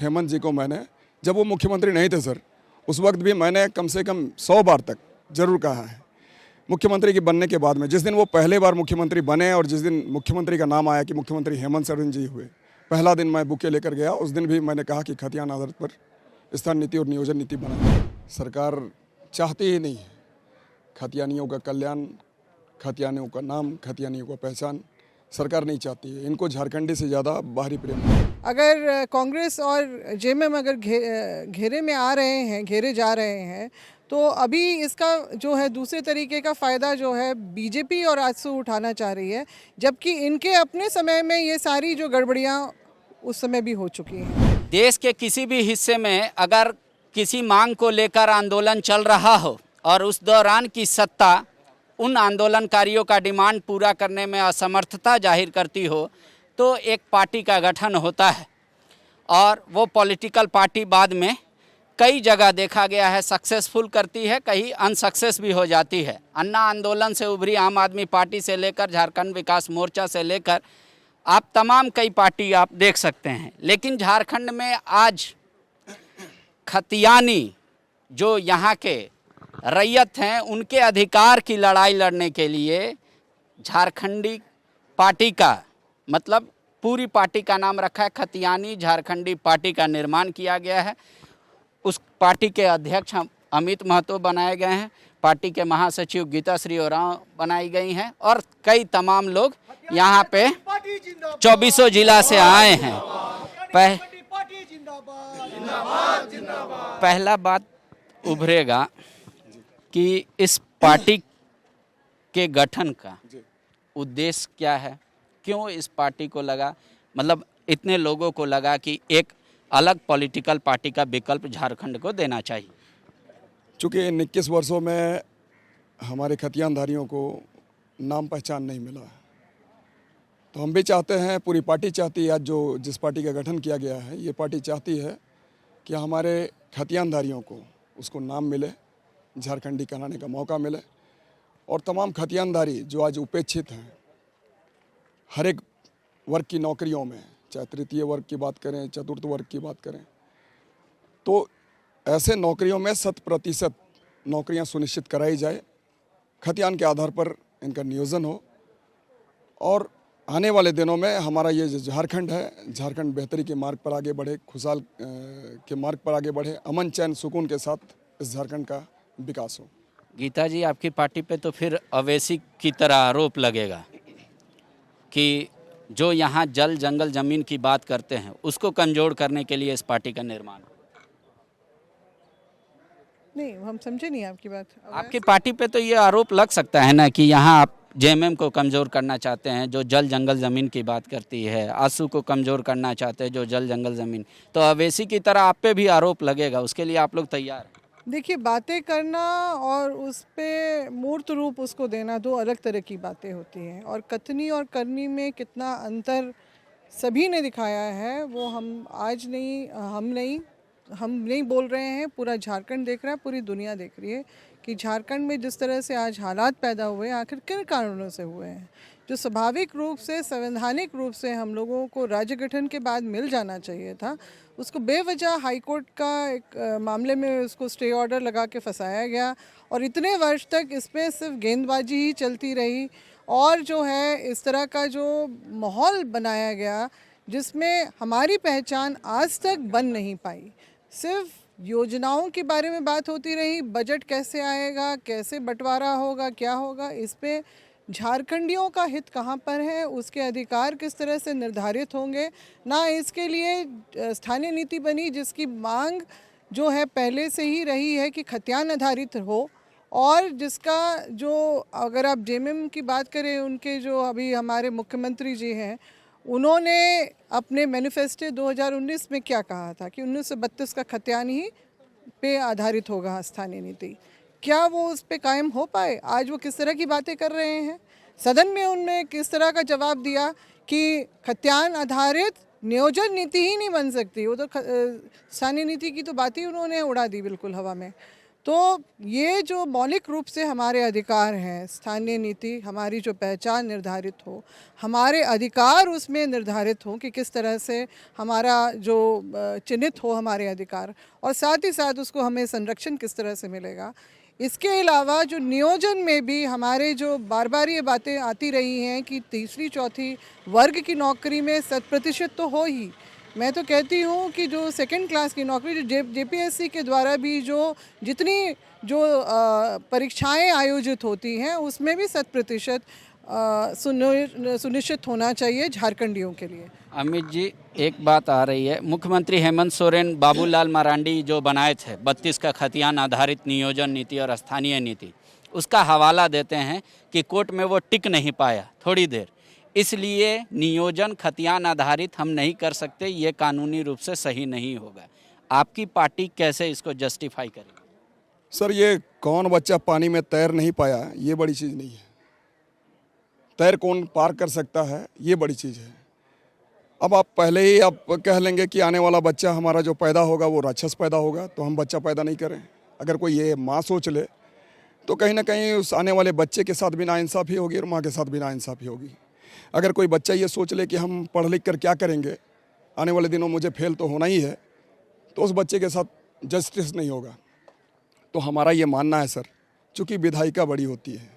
हेमंत जी को मैंने, जब वो मुख्यमंत्री नहीं थे सर, उस वक्त भी मैंने कम से कम 100 बार तक जरूर कहा है। मुख्यमंत्री के बनने के बाद में, जिस दिन वो पहले बार मुख्यमंत्री बने और जिस दिन मुख्यमंत्री का नाम आया कि मुख्यमंत्री हेमंत सोरेन जी हुए, पहला दिन मैं बुके लेकर गया। उस दिन भी मैंने कहा कि खतियान आधारित पर स्थान नीति और नियोजन नीति बनाए। सरकार चाहती ही नहीं है खतियानियों का कल्याण, खतियानियों का नाम, खतियानियों का पहचान सरकार नहीं चाहती है। इनको झारखंडी से ज़्यादा बाहरी प्रेम है। अगर कांग्रेस और जेएमएम अगर घेरे में आ रहे हैं, घेरे जा रहे हैं, तो अभी इसका जो है दूसरे तरीके का फ़ायदा जो है बीजेपी और आजसू उठाना चाह रही है, जबकि इनके अपने समय में ये सारी जो गड़बड़ियाँ उस समय भी हो चुकी हैं। देश के किसी भी हिस्से में अगर किसी मांग को लेकर आंदोलन चल रहा हो और उस दौरान की सत्ता उन आंदोलनकारियों का डिमांड पूरा करने में असमर्थता जाहिर करती हो, तो एक पार्टी का गठन होता है और वो पॉलिटिकल पार्टी बाद में कई जगह देखा गया है सक्सेसफुल करती है, कहीं अनसक्सेस भी हो जाती है। अन्ना आंदोलन से उभरी आम आदमी पार्टी से लेकर झारखंड विकास मोर्चा से लेकर आप तमाम कई पार्टी आप देख सकते हैं। लेकिन झारखंड में आज खतियानी जो यहाँ के रैयत हैं, उनके अधिकार की लड़ाई लड़ने के लिए झारखंडी पार्टी का, मतलब पूरी पार्टी का नाम रखा है खतियानी झारखंडी पार्टी का निर्माण किया गया है। उस पार्टी के अध्यक्ष अमित महतो बनाए गए हैं, पार्टी के महासचिव गीता श्री ओरांव बनाई गई हैं और कई तमाम लोग यहाँ पे 24 जिला से आए हैं। पहला बात उभरेगा कि इस पार्टी के गठन का उद्देश्य क्या है, क्यों इस पार्टी को लगा, मतलब इतने लोगों को लगा कि एक अलग पॉलिटिकल पार्टी का विकल्प झारखंड को देना चाहिए। चूँकि इन 21 वर्षों में हमारे खतियानधारियों को नाम पहचान नहीं मिला, तो हम भी चाहते हैं, पूरी पार्टी चाहती है, आज जो जिस पार्टी का गठन किया गया है, ये पार्टी चाहती है कि हमारे खतियानधारियों को उसको नाम मिले, झारखंडी कहलाने का मौका मिले और तमाम खतियानधारी जो आज उपेक्षित हैं हर एक वर्ग की नौकरियों में, चाहे तृतीय वर्ग की बात करें, चतुर्थ वर्ग की बात करें, तो ऐसे नौकरियों में 100% नौकरियां सुनिश्चित कराई जाए, खतियान के आधार पर इनका नियोजन हो और आने वाले दिनों में हमारा ये जो झारखंड है, झारखंड बेहतरी के मार्ग पर आगे बढ़े, खुशहाल के मार्ग पर आगे बढ़े, अमन चैन सुकून के साथ इस झारखंड का विकास हो। गीता जी, आपकी पार्टी पे तो फिर अवैसी की तरह आरोप लगेगा कि जो यहाँ जल जंगल ज़मीन की बात करते हैं उसको कमज़ोर करने के लिए इस पार्टी का निर्माण। नहीं, हम समझे नहीं आपकी बात। आपकी पार्टी पे तो ये आरोप लग सकता है ना कि यहाँ आप जेएमएम को कमज़ोर करना चाहते हैं जो जल जंगल ज़मीन की बात करती है, आजसू को कमज़ोर करना चाहते हैं जो जल जंगल ज़मीन, तो अवैसी की तरह आप पे भी आरोप लगेगा, उसके लिए आप लोग तैयार हैं? देखिए, बातें करना और उस पे मूर्त रूप उसको देना दो अलग तरह की बातें होती हैं, और कथनी और करनी में कितना अंतर सभी ने दिखाया है वो हम आज नहीं, हम नहीं बोल रहे हैं, पूरा झारखंड देख रहा है, पूरी दुनिया देख रही है कि झारखंड में जिस तरह से आज हालात पैदा हुए आखिर किन कारणों से हुए हैं, जो स्वाभाविक रूप से संवैधानिक रूप से हम लोगों को राज्य गठन के बाद मिल जाना चाहिए था, उसको बेवजह हाईकोर्ट का एक मामले में उसको स्टे ऑर्डर लगा के फंसाया गया और इतने वर्ष तक इसमें सिर्फ गेंदबाजी ही चलती रही और जो है इस तरह का जो माहौल बनाया गया जिसमें हमारी पहचान आज तक बन नहीं पाई। सिर्फ योजनाओं के बारे में बात होती रही, बजट कैसे आएगा, कैसे बंटवारा होगा, क्या होगा, इस पे झारखंडियों का हित कहाँ पर है, उसके अधिकार किस तरह से निर्धारित होंगे, ना इसके लिए स्थानीय नीति बनी जिसकी मांग जो है पहले से ही रही है कि खतियान आधारित हो, और जिसका जो अगर आप जेएमएम की बात करें, उनके जो अभी हमारे मुख्यमंत्री जी हैं, उन्होंने अपने मैनिफेस्टो 2019 में क्या कहा था कि 1932 का खतियान ही पे आधारित होगा स्थानीय नीति। क्या वो उस पे कायम हो पाए? आज वो किस तरह की बातें कर रहे हैं, सदन में उनने किस तरह का जवाब दिया कि खतियान आधारित नियोजन नीति ही नहीं बन सकती, वो तो स्थानीय नीति की तो बात ही उन्होंने उड़ा दी बिल्कुल हवा में। तो ये जो मौलिक रूप से हमारे अधिकार हैं, स्थानीय नीति, हमारी जो पहचान निर्धारित हो, हमारे अधिकार उसमें निर्धारित हो कि किस तरह से हमारा जो चिन्हित हो हमारे अधिकार, और साथ ही साथ उसको हमें संरक्षण किस तरह से मिलेगा। इसके अलावा जो नियोजन में भी हमारे जो बार बार ये बातें आती रही हैं कि तीसरी चौथी वर्ग की नौकरी में 100% तो हो ही। मैं तो कहती हूँ कि जो सेकंड क्लास की नौकरी, जो जेपीएससी के द्वारा भी जो जितनी जो परीक्षाएं आयोजित होती हैं उसमें भी 100% सुनिश्चित होना चाहिए झारखंडियों के लिए। अमित जी, एक बात आ रही है, मुख्यमंत्री हेमंत सोरेन बाबूलाल मरांडी जो बनाए थे 32 का खतियान आधारित नियोजन नीति और स्थानीय नीति, उसका हवाला देते हैं कि कोर्ट में वो टिक नहीं पाया थोड़ी देर, इसलिए नियोजन खतियान आधारित हम नहीं कर सकते, ये कानूनी रूप से सही नहीं होगा। आपकी पार्टी कैसे इसको जस्टिफाई करेगी? सर, ये कौन बच्चा पानी में तैर नहीं पाया ये बड़ी चीज़ नहीं है। तैर कौन पार कर सकता है ये बड़ी चीज़ है। अब आप पहले ही आप कह लेंगे कि आने वाला बच्चा हमारा जो पैदा होगा वो राक्षस पैदा होगा, तो हम बच्चा पैदा नहीं करें। अगर कोई ये माँ सोच ले तो कहीं ना कहीं उस आने वाले बच्चे के साथ भी नाइंसाफ़ी होगी और माँ के साथ भी नाइंसाफ़ी होगी। अगर कोई बच्चा ये सोच ले कि हम पढ़ लिख कर क्या करेंगे, आने वाले दिनों मुझे फेल तो होना ही है, तो उस बच्चे के साथ जस्टिस नहीं होगा। तो हमारा ये मानना है सर, चूँकि विधायिका बड़ी होती है,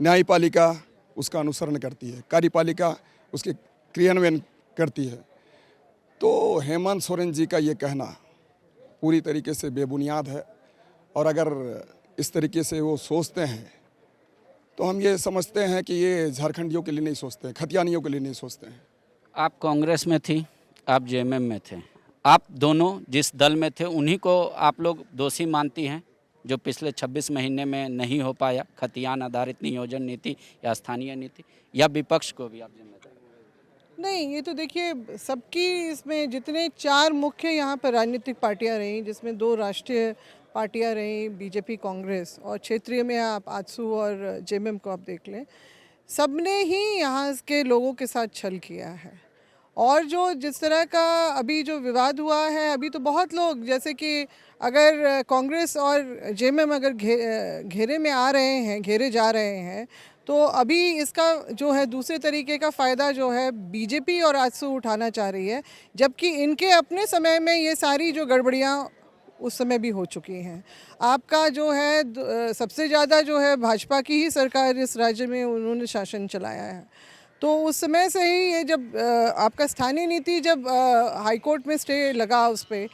न्यायपालिका उसका अनुसरण करती है, कार्यपालिका उसके क्रियान्वयन करती है, तो हेमंत सोरेन जी का ये कहना पूरी तरीके से बेबुनियाद है। और अगर इस तरीके से वो सोचते हैं तो हम ये समझते हैं कि ये झारखंडियों के लिए नहीं सोचते हैं, खतियानियों के लिए नहीं सोचते हैं। आप कांग्रेस में थी, आप जेएमएम में थे, आप दोनों जिस दल में थे उन्हीं को आप लोग दोषी मानती हैं जो पिछले 26 महीने में नहीं हो पाया खतियान आधारित नियोजन नीति या स्थानीय नीति, या विपक्ष को भी आप जिम्मेदार? नहीं, ये तो देखिए सबकी इसमें जितने 4 मुख्य यहाँ पर राजनीतिक पार्टियाँ रहीं, जिसमें 2 राष्ट्रीय पार्टियाँ रहीं, बीजेपी, कांग्रेस, और क्षेत्रीय में आप आजसू और जेएमएम को आप देख लें, सबने ही यहाँ के लोगों के साथ छल किया है। और जो जिस तरह का अभी जो विवाद हुआ है, अभी तो बहुत लोग, जैसे कि अगर कांग्रेस और जेएमएम अगर घेरे में आ रहे हैं, घेरे जा रहे हैं, तो अभी इसका जो है दूसरे तरीके का फ़ायदा जो है बीजेपी और आजसू उठाना चाह रही है, जबकि इनके अपने समय में ये सारी जो गड़बड़ियाँ उस समय भी हो चुकी हैं। आपका जो है सबसे ज़्यादा जो है भाजपा की ही सरकार इस राज्य में उन्होंने शासन चलाया है। तो उस समय से ही ये जब आपका स्थानीय नीति जब हाई कोर्ट में स्टे लगा उस पर,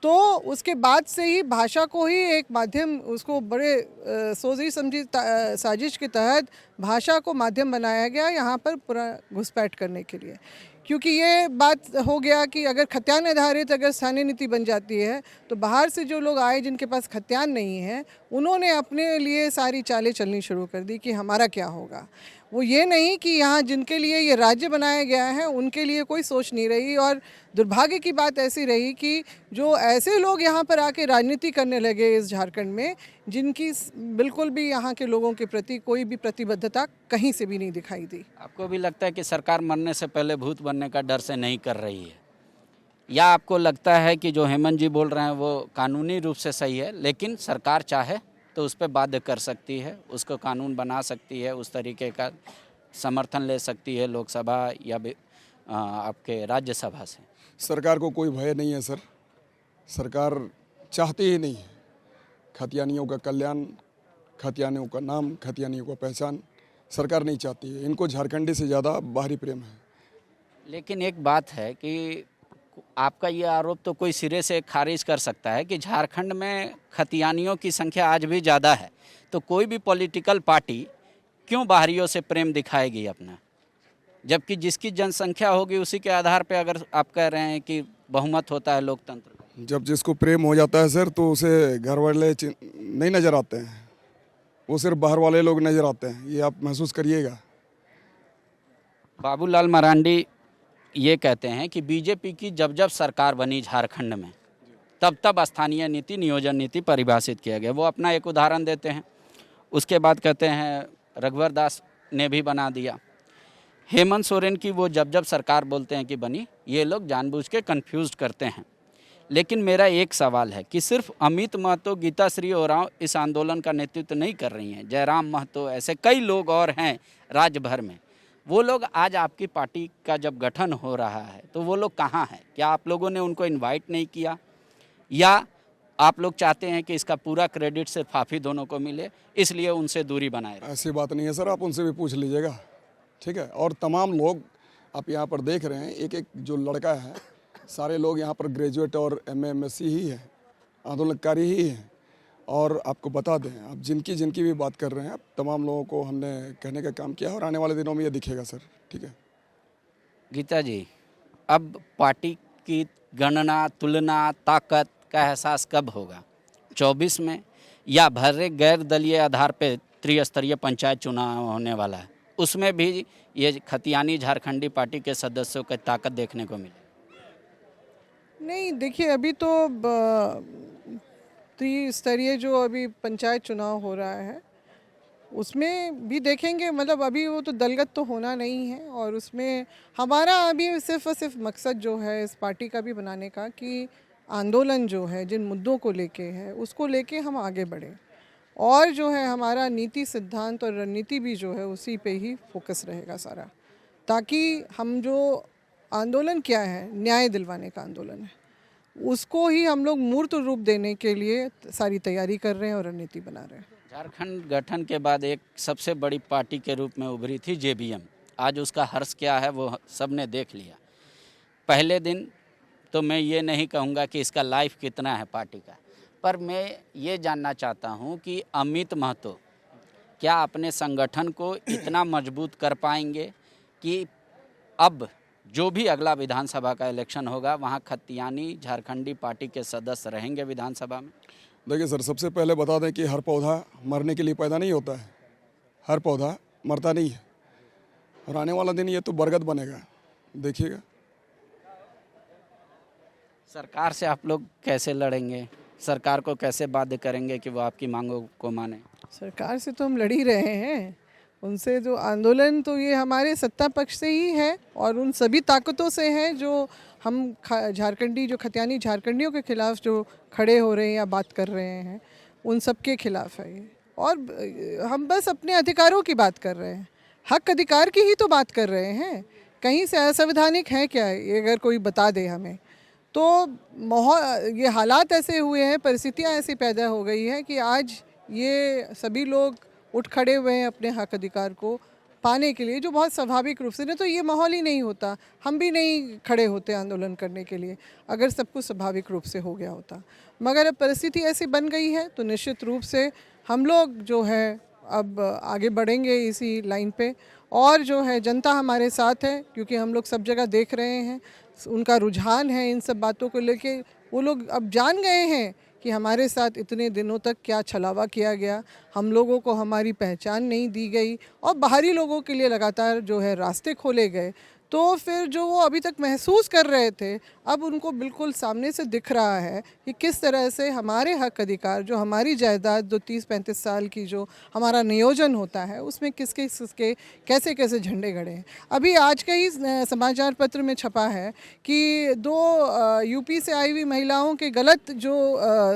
तो उसके बाद से ही भाषा को ही एक माध्यम, उसको बड़े सोची समझी साजिश के तहत भाषा को माध्यम बनाया गया यहाँ पर पूरा घुसपैठ करने के लिए। क्योंकि ये बात हो गया कि अगर खतियान आधारित अगर स्थानीय नीति बन जाती है तो बाहर से जो लोग आए जिनके पास खतियान नहीं है, उन्होंने अपने लिए सारी चालें चलनी शुरू कर दी कि हमारा क्या होगा। वो ये नहीं कि यहाँ जिनके लिए ये राज्य बनाया गया है उनके लिए कोई सोच नहीं रही। और दुर्भाग्य की बात ऐसी रही कि जो ऐसे लोग यहाँ पर आके राजनीति करने लगे इस झारखंड में, जिनकी बिल्कुल भी यहाँ के लोगों के प्रति कोई भी प्रतिबद्धता कहीं से भी नहीं दिखाई दी। आपको भी लगता है कि सरकार मरने से पहले भूत बनने का डर से नहीं कर रही है, या आपको लगता है कि जो हेमंत जी बोल रहे हैं वो कानूनी रूप से सही है, लेकिन सरकार चाहे तो उस पर बाध्य कर सकती है, उसको कानून बना सकती है, उस तरीके का समर्थन ले सकती है लोकसभा या आपके राज्यसभा से? सरकार को कोई भय नहीं है सर, सरकार चाहती ही नहीं है खतियानियों का कल्याण, खतियानियों का नाम, खतियानियों का पहचान सरकार नहीं चाहती है। इनको झारखंडी से ज़्यादा बाहरी प्रेम है। लेकिन एक बात है कि आपका ये आरोप तो कोई सिरे से खारिज कर सकता है कि झारखंड में खतियानियों की संख्या आज भी ज़्यादा है, तो कोई भी पॉलिटिकल पार्टी क्यों बाहरियों से प्रेम दिखाएगी अपना, जबकि जिसकी जनसंख्या होगी उसी के आधार पे अगर आप कह रहे हैं कि बहुमत होता है लोकतंत्र। जब जिसको प्रेम हो जाता है सर तो उसे घर वाले नहीं नज़र आते हैं, वो सिर्फ बाहर वाले लोग नज़र आते हैं, ये आप महसूस करिएगा। बाबूलाल मरांडी ये कहते हैं कि बीजेपी की जब जब सरकार बनी झारखंड में तब तब स्थानीय नीति, नियोजन नीति परिभाषित किया गया। वो अपना एक उदाहरण देते हैं, उसके बाद कहते हैं रघुवर दास ने भी बना दिया। हेमंत सोरेन की वो जब जब सरकार बोलते हैं कि बनी, ये लोग जानबूझ के कंफ्यूज करते हैं। लेकिन मेरा एक सवाल है कि सिर्फ अमित महतो, गीताश्री ओरांव इस आंदोलन का नेतृत्व नहीं कर रही हैं, जयराम महतो, ऐसे कई लोग और हैं राज्य भर में। वो लोग आज आपकी पार्टी का जब गठन हो रहा है तो वो लोग कहाँ हैं? क्या आप लोगों ने उनको इनवाइट नहीं किया, या आप लोग चाहते हैं कि इसका पूरा क्रेडिट सिर्फ आप ही दोनों को मिले, इसलिए उनसे दूरी बनाए रखें? ऐसी बात नहीं है सर, आप उनसे भी पूछ लीजिएगा, ठीक है। और तमाम लोग आप यहाँ पर देख रहे हैं, एक एक जो लड़का है, सारे लोग यहाँ पर ग्रेजुएट और MA MSc ही है, आंदोलनकारी ही हैं। और आपको बता दें, आप जिनकी जिनकी भी बात कर रहे हैं, आप तमाम लोगों को हमने कहने का काम किया और आने वाले दिनों में ये दिखेगा सर, ठीक है। गीता जी, अब पार्टी की गणना, तुलना, ताकत का एहसास कब होगा? 24 में, या भरे गैर दलीय आधार पे त्रिस्तरीय पंचायत चुनाव होने वाला है, उसमें भी ये खतियानी झारखंडी पार्टी के सदस्यों की ताकत देखने को मिले? नहीं, देखिए, अभी तो त्रिस्तरीय जो अभी पंचायत चुनाव हो रहा है उसमें भी देखेंगे। मतलब अभी वो तो दलगत तो होना नहीं है, और उसमें हमारा अभी सिर्फ और सिर्फ मकसद जो है इस पार्टी का भी बनाने का कि आंदोलन जो है जिन मुद्दों को लेके है उसको लेके हम आगे बढ़ें, और जो है हमारा नीति, सिद्धांत और रणनीति भी जो है उसी पे ही फोकस रहेगा सारा, ताकि हम जो आंदोलन क्या है, न्याय दिलवाने का आंदोलन है, उसको ही हम लोग मूर्त रूप देने के लिए सारी तैयारी कर रहे हैं और रणनीति बना रहे हैं। झारखंड गठन के बाद एक सबसे बड़ी पार्टी के रूप में उभरी थी JVM। आज उसका हर्ष क्या है वो सबने देख लिया। पहले दिन तो मैं ये नहीं कहूँगा कि इसका लाइफ कितना है पार्टी का, पर मैं ये जानना चाहता हूँ कि अमित महतो क्या अपने संगठन को इतना मजबूत कर पाएंगे कि अब जो भी अगला विधानसभा का इलेक्शन होगा वहाँ खतियानी झारखंडी पार्टी के सदस्य रहेंगे विधानसभा में? देखिए सर, सबसे पहले बता दें कि हर पौधा मरने के लिए पैदा नहीं होता है, हर पौधा मरता नहीं है, और आने वाला दिन ये तो बरगद बनेगा, देखिएगा। सरकार से आप लोग कैसे लड़ेंगे? सरकार को कैसे बाध्य करेंगे कि वो आपकी मांगों को माने? सरकार से तो हम लड़ ही रहे हैं, उनसे जो आंदोलन तो ये हमारे सत्ता पक्ष से ही है, और उन सभी ताकतों से है जो हम झारखंडी, जो खतियानी झारखंडियों के खिलाफ जो खड़े हो रहे हैं या बात कर रहे हैं, उन सब के खिलाफ है ये। और हम बस अपने अधिकारों की बात कर रहे हैं, हक अधिकार की ही तो बात कर रहे हैं। कहीं से असंवैधानिक है क्या ये, अगर कोई बता दे हमें तो। ये हालात ऐसे हुए हैं, परिस्थितियाँ ऐसी पैदा हो गई है कि आज ये सभी लोग उठ खड़े हुए हैं अपने हक अधिकार को पाने के लिए, जो बहुत स्वाभाविक रूप से, नहीं तो ये माहौल ही नहीं होता, हम भी नहीं खड़े होते आंदोलन करने के लिए अगर सब कुछ स्वाभाविक रूप से हो गया होता। मगर अब परिस्थिति ऐसी बन गई है तो निश्चित रूप से हम लोग जो है अब आगे बढ़ेंगे इसी लाइन पे, और जो है जनता हमारे साथ है, क्योंकि हम लोग सब जगह देख रहे हैं, उनका रुझान है इन सब बातों को लेके। वो लोग अब जान गए हैं कि हमारे साथ इतने दिनों तक क्या छलावा किया गया, हम लोगों को हमारी पहचान नहीं दी गई, और बाहरी लोगों के लिए लगातार जो है रास्ते खोले गए। तो फिर जो वो अभी तक महसूस कर रहे थे, अब उनको बिल्कुल सामने से दिख रहा है कि किस तरह से हमारे हक अधिकार, जो हमारी जायदाद, जो 30-35 साल की जो हमारा नियोजन होता है, उसमें किसके किसके कैसे कैसे झंडे गड़े हैं। अभी आज का ही समाचार पत्र में छपा है कि 2 यूपी से आई हुई महिलाओं के गलत जो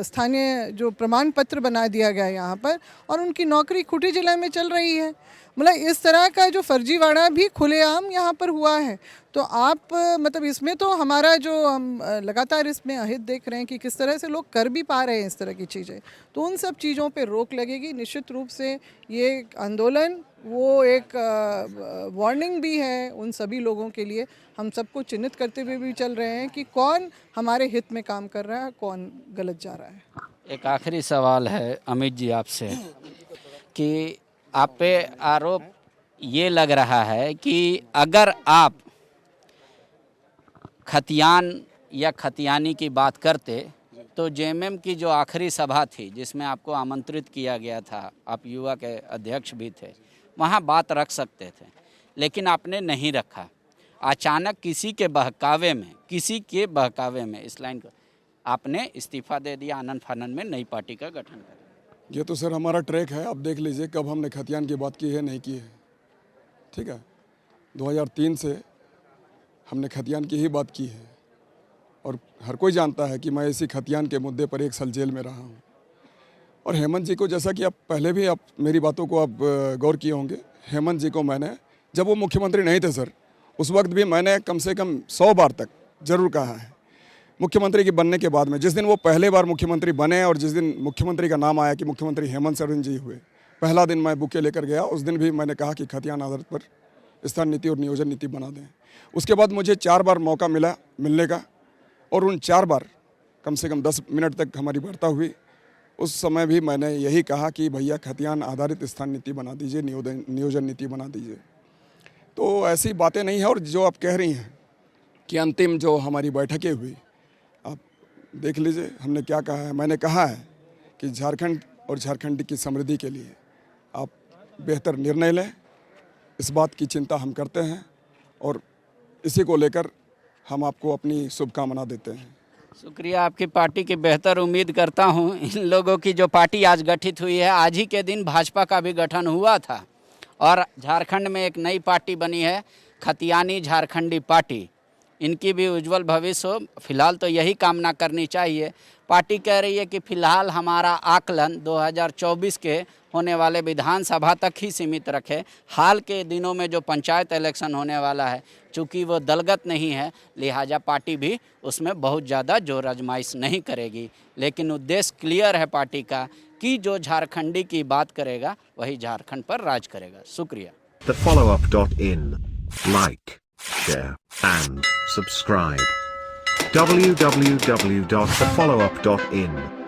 स्थानीय जो प्रमाण पत्र बना दिया गया यहाँ पर, और उनकी नौकरी खूंटी जिले में चल रही है। मतलब इस तरह का जो फर्जीवाड़ा भी खुलेआम यहाँ पर हुआ है। तो आप मतलब इसमें तो हमारा जो हम लगातार इसमें अहित देख रहे हैं कि किस तरह से लोग कर भी पा रहे हैं इस तरह की चीज़ें, तो उन सब चीज़ों पे रोक लगेगी। निश्चित रूप से ये आंदोलन वो एक वार्निंग भी है उन सभी लोगों के लिए, हम सबको चिन्हित करते हुए भी चल रहे हैं कि कौन हमारे हित में काम कर रहा है, कौन गलत जा रहा है। एक आखिरी सवाल है अमित जी आपसे कि आप पे आरोप ये लग रहा है कि अगर आप खतियान या खतियानी की बात करते तो JMM की जो आखिरी सभा थी जिसमें आपको आमंत्रित किया गया था, आप युवा के अध्यक्ष भी थे, वहाँ बात रख सकते थे, लेकिन आपने नहीं रखा। अचानक किसी के बहकावे में इस लाइन को आपने इस्तीफा दे दिया, आनन फानन में नई पार्टी का गठन कर। ये तो सर हमारा ट्रैक है, आप देख लीजिए कब हमने खतियान की बात की है, नहीं की है, ठीक है। 2003 से हमने खतियान की ही बात की है, और हर कोई जानता है कि मैं इसी खतियान के मुद्दे पर 1 साल जेल में रहा हूँ। और हेमंत जी को, जैसा कि आप पहले भी आप मेरी बातों को आप गौर किए होंगे, हेमंत जी को मैंने, जब वो मुख्यमंत्री नहीं थे सर, उस वक्त भी मैंने कम से कम 100 बार तक ज़रूर कहा है। मुख्यमंत्री के बनने के बाद में, जिस दिन वो पहले बार मुख्यमंत्री बने और जिस दिन मुख्यमंत्री का नाम आया कि मुख्यमंत्री हेमंत सोरेन जी हुए, पहला दिन मैं बुके लेकर गया। उस दिन भी मैंने कहा कि खतियान आधारित पर स्थान नीति और नियोजन नीति बना दें। उसके बाद मुझे 4 बार मौका मिला मिलने का, और उन 4 बार कम से कम 10 मिनट तक हमारी वार्ता हुई। उस समय भी मैंने यही कहा कि भैया खतियान आधारित स्थान नीति बना दीजिए, नियोजन नीति बना दीजिए। तो ऐसी बातें नहीं हैं। और जो आप कह रही हैं कि अंतिम जो हमारी बैठकें हुई, आप देख लीजिए हमने क्या कहा है। मैंने कहा है कि झारखंड और झारखंड की समृद्धि के लिए आप बेहतर निर्णय लें, इस बात की चिंता हम करते हैं और इसी को लेकर हम आपको अपनी शुभकामना देते हैं। शुक्रिया, आपकी पार्टी की बेहतर उम्मीद करता हूं। इन लोगों की जो पार्टी आज गठित हुई है, आज ही के दिन भाजपा का भी गठन हुआ था और झारखंड में एक नई पार्टी बनी है, खतियानी झारखंडी पार्टी। इनकी भी उज्जवल भविष्य हो, फिलहाल तो यही कामना करनी चाहिए। पार्टी कह रही है कि फ़िलहाल हमारा आकलन 2024 के होने वाले विधानसभा तक ही सीमित रखे। हाल के दिनों में जो पंचायत इलेक्शन होने वाला है, चूँकि वो दलगत नहीं है, लिहाजा पार्टी भी उसमें बहुत ज़्यादा जोर आजमाइश नहीं करेगी। लेकिन उद्देश्य क्लियर है पार्टी का कि जो झारखंडी की बात करेगा वही झारखंड पर राज करेगा। शुक्रिया। TheFollowUp.in. Like, share, and subscribe. www.thefollowup.in